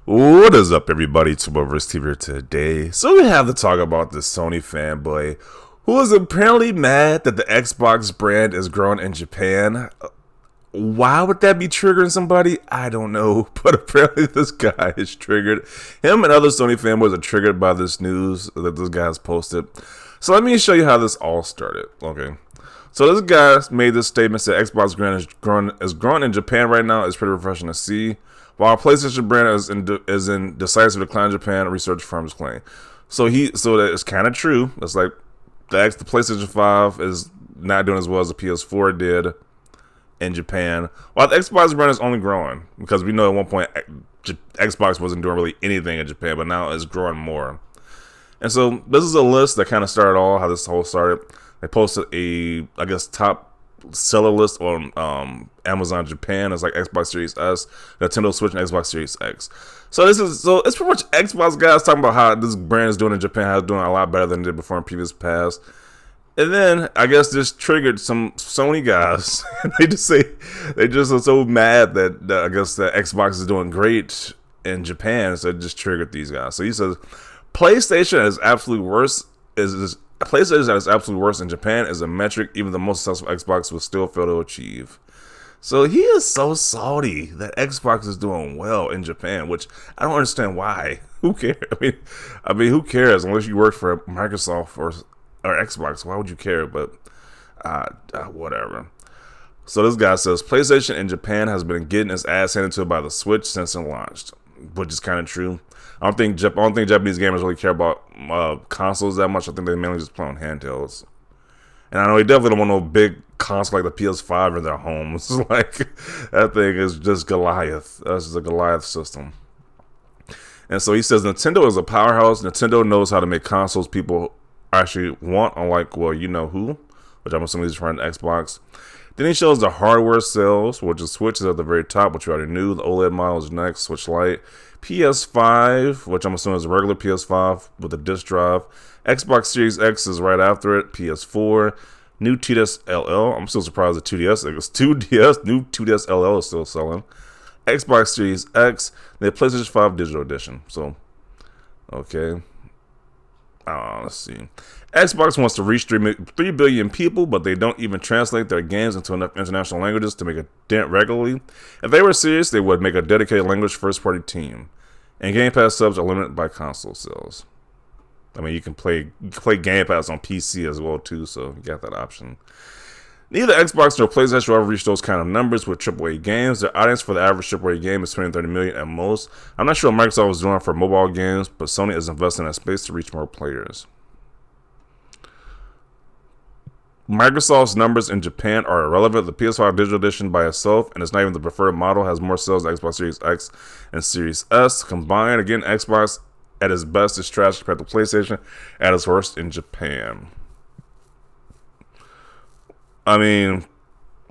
What is up, everybody? It's TV here today. So we have to talk about this Sony fanboy who is apparently mad that the Xbox brand is growing in Japan. Why would that be triggering somebody? I don't know, but apparently this guy is triggered. Him and other Sony fanboys are triggered by this news that this guy has posted. So let me show you how this all started. Okay. So this guy made this statement, said Xbox brand is growing in Japan right now. It's pretty refreshing to see. While PlayStation brand is in decisive decline in Japan, research firms claim. So that it's kind of true. It's like the PlayStation 5 is not doing as well as the PS4 did in Japan, while the Xbox brand is only growing, because we know at one point Xbox wasn't doing really anything in Japan, but now it's growing more. And so this is a list that kind of started how this whole started. They posted I guess, top seller list on Amazon Japan. It's like Xbox Series S, Nintendo Switch, and Xbox Series X. So it's pretty much Xbox guys talking about how this brand is doing in Japan, how it's doing a lot better than it did before in previous past. And then I guess this triggered some Sony guys. They just are so mad that I guess that Xbox is doing great in Japan, so it just triggered these guys. So he says PlayStation is absolutely worse. PlayStation that is absolutely worse in Japan is a metric even the most successful Xbox will still fail to achieve. So he is so salty that Xbox is doing well in Japan, which I don't understand why. Who cares? I mean, who cares? Unless you work for Microsoft or Xbox, why would you care? But whatever. So this guy says PlayStation in Japan has been getting its ass handed to it by the Switch since it launched, which is kind of true. I don't think Japanese gamers really care about consoles that much. I think they mainly just play on handhelds. And I know they definitely don't want no big console like the PS5 in their homes. Like, that thing is just Goliath. That's just a Goliath system. And so he says Nintendo is a powerhouse. Nintendo knows how to make consoles people actually want, unlike, well, you know who, which I'm assuming he's referring to Xbox. Then he shows the hardware sales, which is Switch is at the very top, which you already knew. The OLED model is next, Switch Lite. PS5, which I'm assuming is a regular PS5 with a disk drive. Xbox Series X is right after it. PS4, new 2DS LL. I'm still surprised the 2DS. It was 2DS, new 2DS LL is still selling. Xbox Series X, the PlayStation 5 Digital Edition. So, okay. Let's see. Xbox wants to reach 3 billion people, but they don't even translate their games into enough international languages to make a dent regularly. If they were serious, they would make a dedicated language first-party team. And Game Pass subs are limited by console sales. I mean, you can play Game Pass on PC as well, too, so you got that option. Neither Xbox nor PlayStation will ever reach those kind of numbers with AAA games. Their audience for the average AAA game is 20 to 30 million at most. I'm not sure what Microsoft is doing for mobile games, but Sony is investing in that space to reach more players. Microsoft's numbers in Japan are irrelevant. The PS5 Digital Edition by itself, and it's not even the preferred model, has more sales than Xbox Series X and Series S combined. Again, Xbox at its best is trash compared to PlayStation at its worst in Japan. I mean,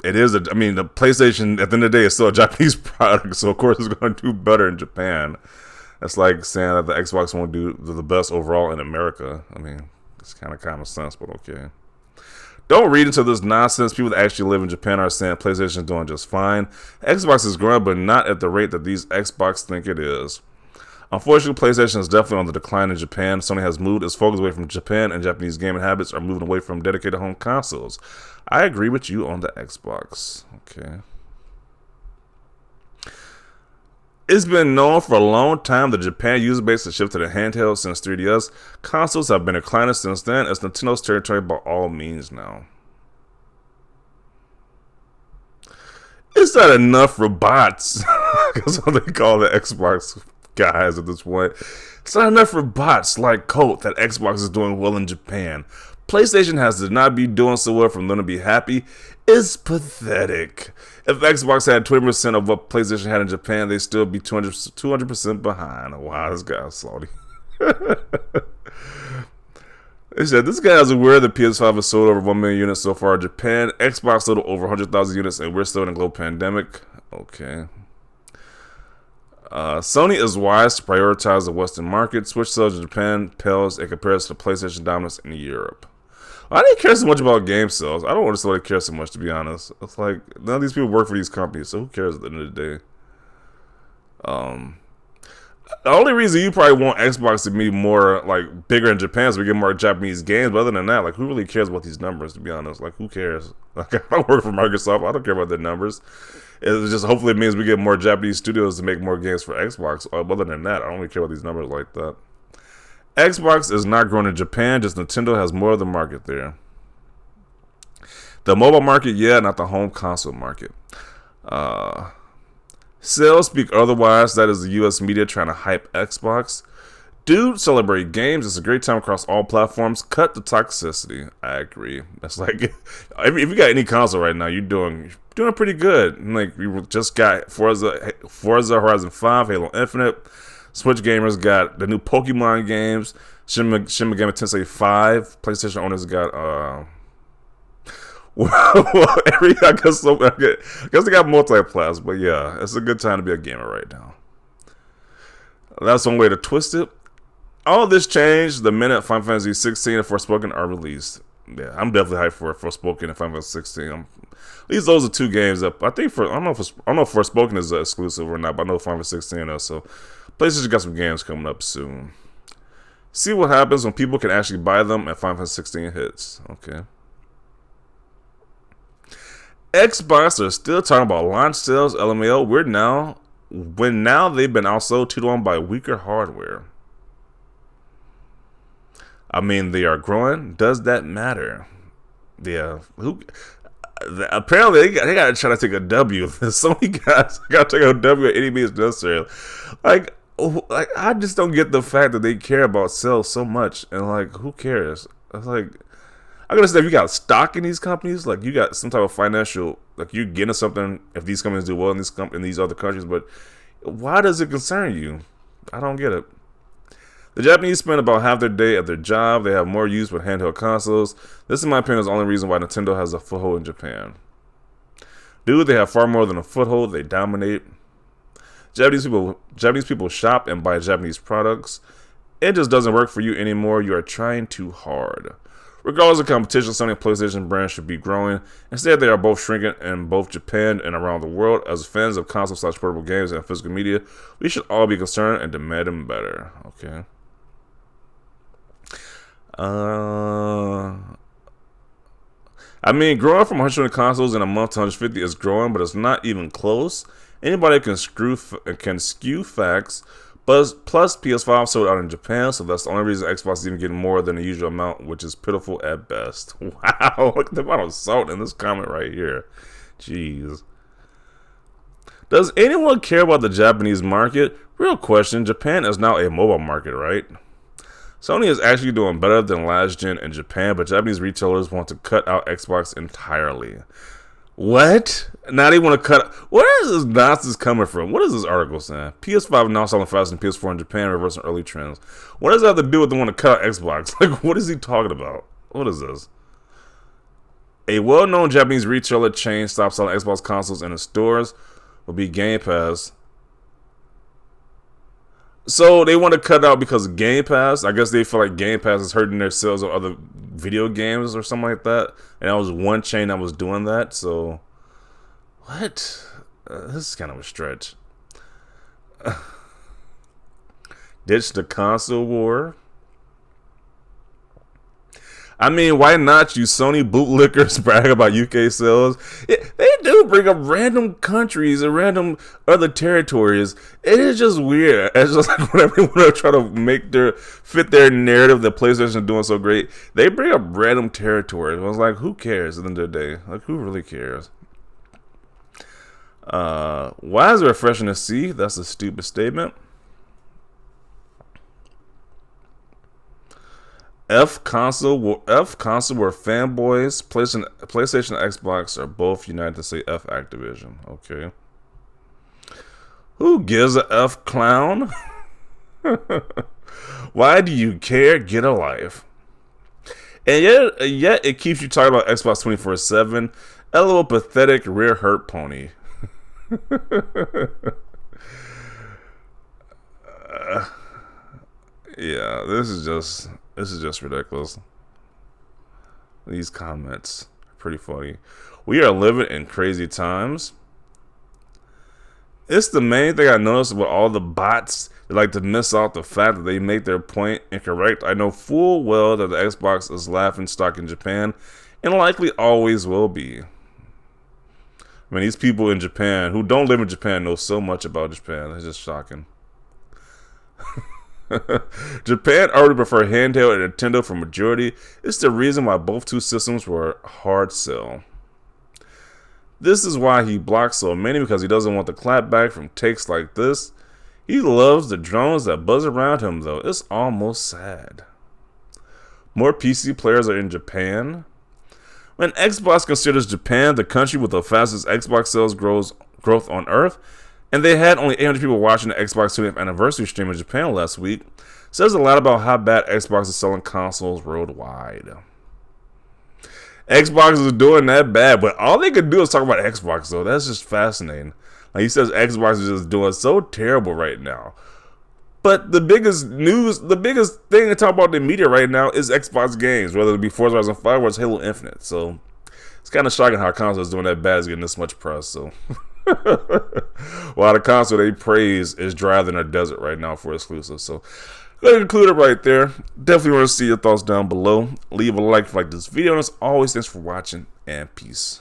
the PlayStation at the end of the day is still a Japanese product, so of course it's going to do better in Japan. That's like saying that the Xbox won't do the best overall in America. I mean, it's kind of common sense, but okay. Don't read into this nonsense. People that actually live in Japan are saying PlayStation is doing just fine. Xbox is growing, but not at the rate that these Xbox think it is. Unfortunately, PlayStation is definitely on the decline in Japan. Sony has moved its focus away from Japan, and Japanese gaming habits are moving away from dedicated home consoles. I agree with you on the Xbox. Okay. It's been known for a long time that Japan user base has shifted to handheld since 3DS. Consoles have been declining since then. It's Nintendo's territory by all means now. Is that enough for bots? That's what they call the Xbox guys at this point. It's not enough for bots like Colt that Xbox is doing well in Japan. PlayStation has to not be doing so well for them to be happy. It's pathetic. If Xbox had 20% of what PlayStation had in Japan, they'd still be 200% behind. Wow, this guy's salty. They said this guy is aware that PS5 has sold over 1 million units so far in Japan. Xbox sold over 100,000 units, and we're still in a global pandemic. Okay. Sony is wise to prioritize the Western market. Switch sales in Japan pales in comparison to PlayStation dominance in Europe. I didn't care so much about game sales. I don't want to care so much, to be honest. It's like, none of these people work for these companies, so who cares at the end of the day? The only reason you probably want Xbox to be more like bigger in Japan is we get more Japanese games. But other than that, like who really cares about these numbers? To be honest, like who cares? Like I work for Microsoft, I don't care about their numbers. It's just hopefully it means we get more Japanese studios to make more games for Xbox. Other than that, I don't really care about these numbers like that. Xbox is not growing in Japan. Just Nintendo has more of the market there. The mobile market, yeah, not the home console market. Sales speak otherwise. That is the U.S. media trying to hype Xbox. Dude, celebrate games. It's a great time across all platforms. Cut the toxicity. I agree. That's like if you got any console right now, you're doing pretty good. Like we just got Forza Horizon 5, Halo Infinite. Switch gamers got the new Pokemon games. Shin Megami Tensei 5. PlayStation owners got I guess they got multi-class, but yeah, it's a good time to be a gamer right now. That's one way to twist it. All of this changed the minute Final Fantasy 16 and Forspoken are released. Yeah, I'm definitely hyped for Forspoken and Final Fantasy 16. At least those are two games up. I think I don't know if Forspoken is exclusive or not, but I know Final Fantasy 16 is. So PlayStation got some games coming up soon. See what happens when people can actually buy them and Final Fantasy 16 hits. Okay. Xbox are still talking about launch sales. LMAO. Now they've been outsold 2-1 by weaker hardware. I mean, they are growing. Does that matter? Yeah. Apparently, they got to try to take a W. The Sony guys got to take a W at any means necessary. Like, I just don't get the fact that they care about sales so much. And, like, who cares? It's like, I gotta say, if you got stock in these companies, like you got some type of financial, like you're getting something if these companies do well in these other countries, but why does it concern you? I don't get it. The Japanese spend about half their day at their job. They have more use with handheld consoles. This, in my opinion, is the only reason why Nintendo has a foothold in Japan. Dude, they have far more than a foothold. They dominate. Japanese people shop and buy Japanese products. It just doesn't work for you anymore. You are trying too hard. Regardless of competition, Sony and PlayStation brands should be growing. Instead, they are both shrinking in both Japan and around the world. As fans of console/portable games and physical media, we should all be concerned and demanding better. Okay. I mean, growing from 120 consoles in a month to 150 is growing, but it's not even close. Anybody can skew facts. Plus, PS5 sold out in Japan, so that's the only reason Xbox is even getting more than the usual amount, which is pitiful at best. Wow, look at the amount of salt in this comment right here. Jeez. Does anyone care about the Japanese market? Real question, Japan is now a mobile market, right? Sony is actually doing better than last gen in Japan, but Japanese retailers want to cut out Xbox entirely. What? Now they want to cut. Where is this nonsense coming from? What is this article saying? PS5 now selling faster than PS4 in Japan, reversing early trends. What does that have to do with the one to cut out Xbox? Like, what is he talking about? What is this? A well-known Japanese retailer chain stopped selling Xbox consoles in its stores. Will be Game Pass. So they want to cut it out because of Game Pass. I guess they feel like Game Pass is hurting their sales of other video games or something like that. And that was one chain that was doing that. So, what? This is kind of a stretch. Ditch the console war. I mean, why not? You Sony bootlickers brag about UK sales. They do bring up random countries and random other territories. It is just weird. It's just like whenever they want to try to fit their narrative that PlayStation is doing so great, they bring up random territories. I was like, who cares at the end of the day? Like, who really cares? Why is it refreshing to see? That's a stupid statement. F console where fanboys, PlayStation and Xbox are both united to say F Activision. Okay. Who gives a F, clown? Why do you care? Get a life. And yet it keeps you talking about Xbox 24/7. LOL, pathetic rear hurt pony. Yeah, this is just ridiculous. These comments are pretty funny. We are living in crazy times. It's the main thing I noticed with all the bots. They like to miss out the fact that they make their point incorrect. I know full well that the Xbox is laughing stock in Japan, and likely always will be. I mean, these people in Japan who don't live in Japan know so much about Japan. It's just shocking. Japan already prefer handheld and Nintendo for majority. It's the reason why both two systems were hard sell. This is why he blocks so many, because he doesn't want the clapback from takes like this. He loves the drones that buzz around him, though. It's almost sad. More PC players are in Japan. When Xbox considers Japan the country with the fastest Xbox sales growth on Earth, and they had only 800 people watching the Xbox 20th anniversary stream in Japan last week, says a lot about how bad Xbox is selling consoles worldwide. Xbox is doing that bad, but all they can do is talk about Xbox, though. That's just fascinating. Like, he says Xbox is just doing so terrible right now. But the biggest news, the biggest thing to talk about in the media right now is Xbox games, whether it be Forza Horizon 5 or it's Halo Infinite. So it's kind of shocking how a console is doing that bad, is getting this much press. So while the console they praise is drier than a desert right now for exclusives. So I'm going to conclude it right there. Definitely want to see your thoughts down below. Leave a like if you like this video. And as always, thanks for watching, and peace.